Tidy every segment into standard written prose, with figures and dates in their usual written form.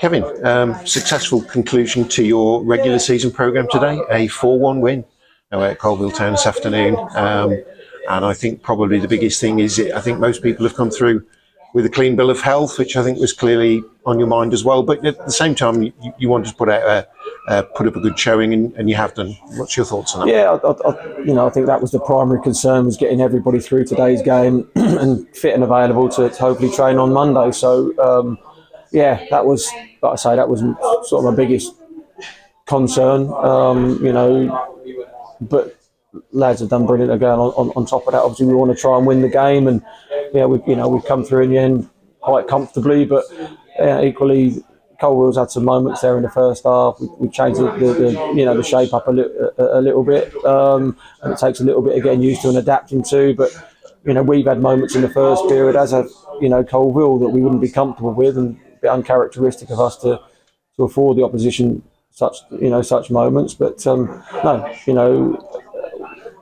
Kevin, successful conclusion to your regular season programme today, a 4-1 win away at Coalville Town this afternoon. And I think probably the biggest thing is I think most people have come through with a clean bill of health, which I think was clearly on your mind as well. But at the same time, you wanted to put up a good showing, and you have done. What's your thoughts on that? Yeah, I think that was the primary concern, was getting everybody through today's game and fit and available to hopefully train on Monday. So, that was, like I say, that was sort of my biggest concern. But lads have done brilliant again. On top of that, obviously we want to try and win the game, and we've come through in the end quite comfortably. But equally, Coalville's had some moments there in the first half. We changed the shape up a little bit, and it takes a little bit of getting used to and adapting to. But we've had moments in the first period, as have Coalville, that we wouldn't be comfortable with, and a bit uncharacteristic of us to afford the opposition such moments. But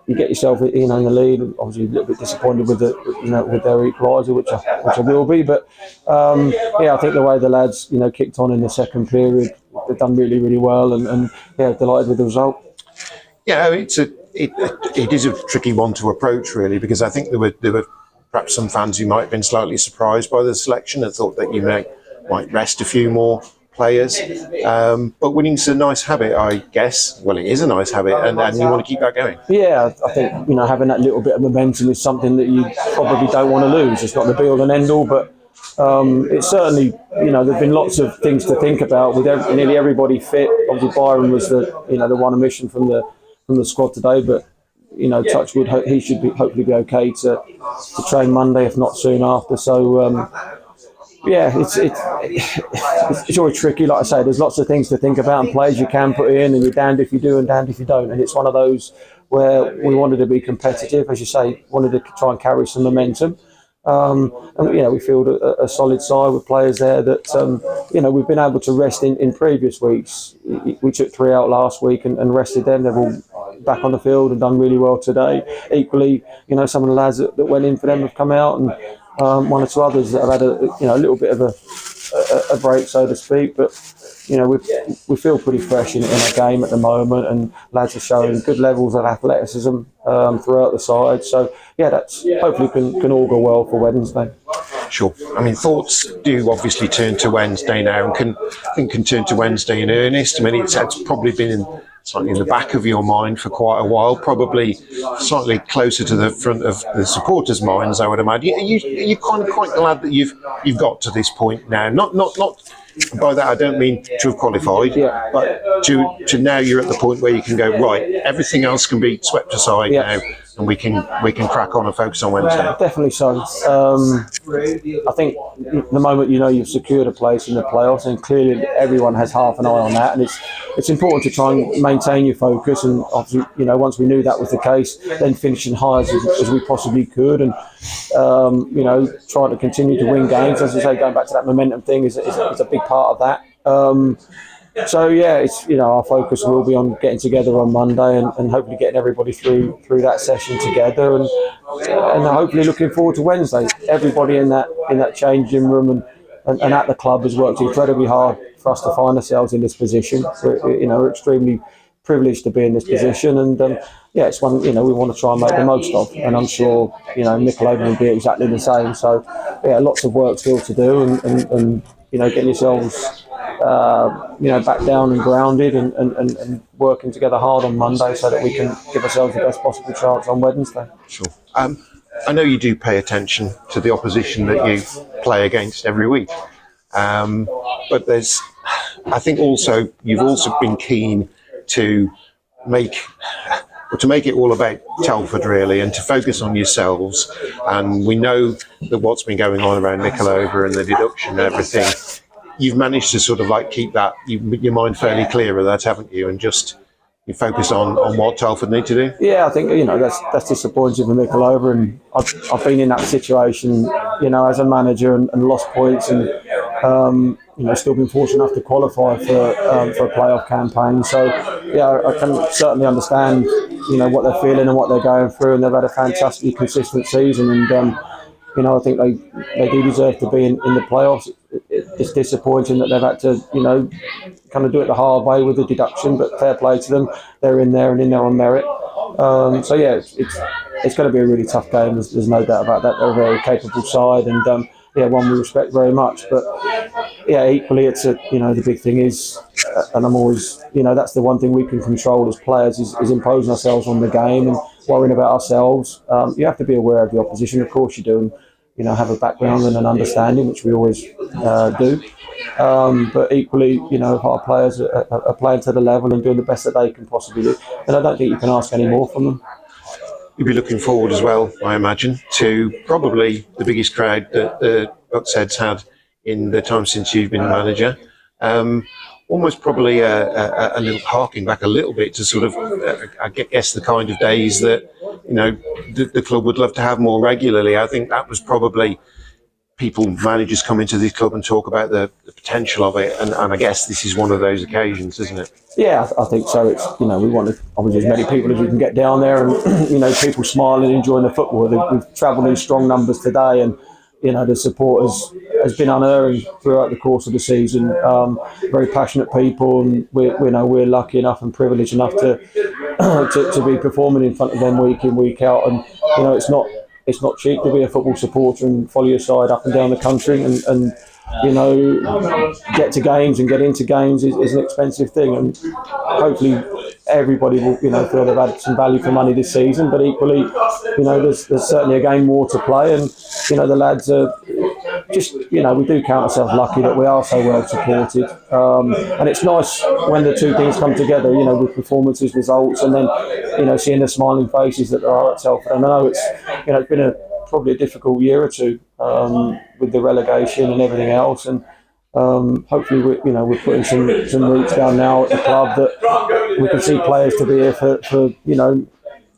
you get yourself in the lead. Obviously, a little bit disappointed with their equaliser, which I will be. But I think the way the lads kicked on in the second period, they've done really, really well, and delighted with the result. Yeah, it is a tricky one to approach, really, because I think there were perhaps some fans who might have been slightly surprised by the selection and thought that you might rest a few more players, but winning's a nice habit, I guess. Well, it is a nice habit, and you want to keep that going. Yeah, I think having that little bit of momentum is something that you probably don't want to lose. It's not the be all and end all, but it's certainly there've been lots of things to think about with nearly everybody fit. Obviously, Byron was the one omission from the squad today, but touch wood, he should hopefully be okay to train Monday, if not soon after. So. It's always tricky. Like I say, there's lots of things to think about and players you can put in, and you're damned if you do and damned if you don't. And it's one of those where we wanted to be competitive, as you say, wanted to try and carry some momentum. And we feel a solid side with players there that we've been able to rest in previous weeks. We took 3 out last week and rested them. They're all back on the field and done really well today. Equally, some of the lads that went in for them have come out, and one or two others that have had a little bit of a break, so to speak. But we feel pretty fresh in our game at the moment, and lads are showing good levels of athleticism throughout the side. So that's hopefully can all go well for Wednesday. Sure. I mean, thoughts do obviously turn to Wednesday now, and can turn to Wednesday in earnest. I mean, it's probably been slightly in the back of your mind for quite a while, probably slightly closer to the front of the supporters' minds, I would imagine. Are you kind of quite glad that you've got to this point now? Not by that I don't mean to have qualified, but to now you're at the point where you can go, right, everything else can be swept aside now, and we can crack on and focus on Wednesday. Definitely so. I think the moment you've secured a place in the playoffs, and clearly everyone has half an eye on that, and it's important to try and maintain your focus. And obviously, once we knew that was the case, then finishing high as we possibly could, and trying to continue to win games. As I say, going back to that momentum thing is a big part of that. It's our focus will be on getting together on Monday and hopefully getting everybody through that session together, and hopefully looking forward to Wednesday. Everybody in that changing room and at the club has worked incredibly hard for us to find ourselves in this position. We're extremely privileged to be in this position, and it's one we want to try and make the most of. And I'm sure Nickelodeon will be exactly the same. So lots of work still to do, and getting yourselves back down and grounded and working together hard on Monday so that we can give ourselves the best possible chance on Wednesday. Sure. I know you do pay attention to the opposition that you play against every week, but I think you've also been keen to make it all about Telford, really, and to focus on yourselves. And we know that what's been going on around Nickelodeon and the deduction and everything, you've managed to sort of keep that your mind fairly clear of that, haven't you? And just you focus on what Telford need to do. Yeah, I think that's disappointing for Nickelodeon, and I've been in that situation, as a manager and lost points, and still been fortunate enough to qualify for a playoff campaign. So I can certainly understand what they're feeling and what they're going through, and they've had a fantastically consistent season, and I think they do deserve to be in the playoffs. it's disappointing that they've had to, kind of do it the hard way with the deduction. But fair play to them; they're in there and in there on merit. So yeah, it's going to be a really tough game. There's no doubt about that. They're a very capable side, and one we respect very much. But yeah, equally, it's the big thing is, and I'm always, that's the one thing we can control as players is imposing ourselves on the game and worrying about ourselves. You have to be aware of the opposition, of course you do, and have a background and an understanding, which we always do. But equally, our players are playing to the level and doing the best that they can possibly do, and I don't think you can ask any more from them. You'll be looking forward as well, I imagine, to probably the biggest crowd that the Bucksheads had in the time since you've been manager. Almost probably a little harking back a little bit to sort of, I guess, the kind of days that the club would love to have more regularly. I think that was probably managers come into this club and talk about the potential of it, and I guess this is one of those occasions, isn't it? Yeah, I think so. It's we want obviously as many people as we can get down there, and people smiling, enjoying the football. We've travelled in strong numbers today, and the support has been unerring throughout the course of the season. Very passionate people, and we're lucky enough and privileged enough to be performing in front of them week in, week out, and it's not cheap to be a football supporter and follow your side up and down the country, and get to games and get into games is an expensive thing, and hopefully everybody will feel they've had some value for money this season. But equally, there's certainly a game more to play, and the lads are just we do count ourselves lucky that we are so well supported, and it's nice when the two things come together, with performances, results, and then seeing the smiling faces that there are at Telford. And I know it's been probably a difficult year or two with the relegation and everything else, and hopefully we're putting some roots down now at the club that we can see players to be here for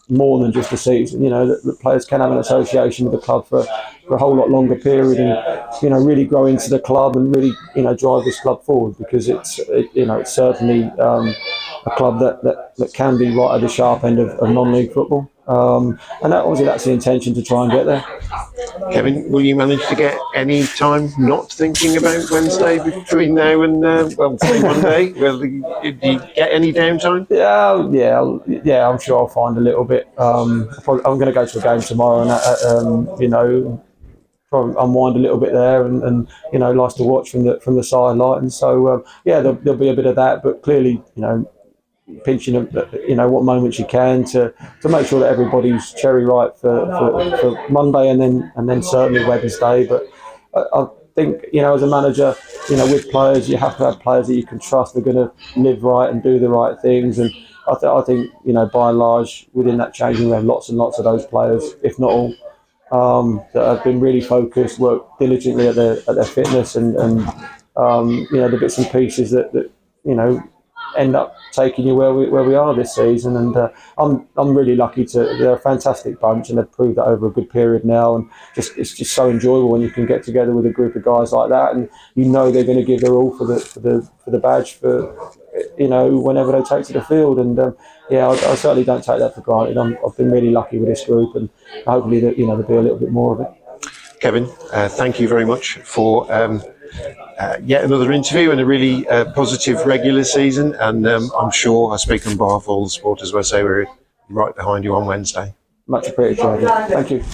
more than just a season. That players can have an association with the club for a whole lot longer period, and really grow into the club and really drive this club forward, because it's certainly a club that can be right at the sharp end of non-league football, and that's the intention, to try and get there. Kevin, will you manage to get any time not thinking about Wednesday between now and say Monday? Do you get any downtime? Yeah. I'm sure I'll find a little bit. I'm going to go to a game tomorrow, and probably unwind a little bit there, and likes to watch from the sideline. So there'll be a bit of that, but clearly pinching what moments you can to make sure that everybody's cherry ripe for Monday and then certainly Wednesday. But I think as a manager, with players, you have to have players that you can trust. They're going to live right and do the right things, and I think by and large within that changing room, lots and lots of those players, if not all, that have been really focused, worked diligently at their fitness, and the bits and pieces that end up taking you where we are this season. And I'm really lucky they're a fantastic bunch, and they've proved that over a good period now, and it's just so enjoyable when you can get together with a group of guys like that, and they're going to give their all for the badge for whenever they take to the field. And I certainly don't take that for granted. I've been really lucky with this group, and hopefully that there'll be a little bit more of it. Kevin, thank you very much for yet another interview and a really positive regular season, and I'm sure I speak on behalf of all the supporters when I say we're right behind you on Wednesday. Much appreciated. Thank you.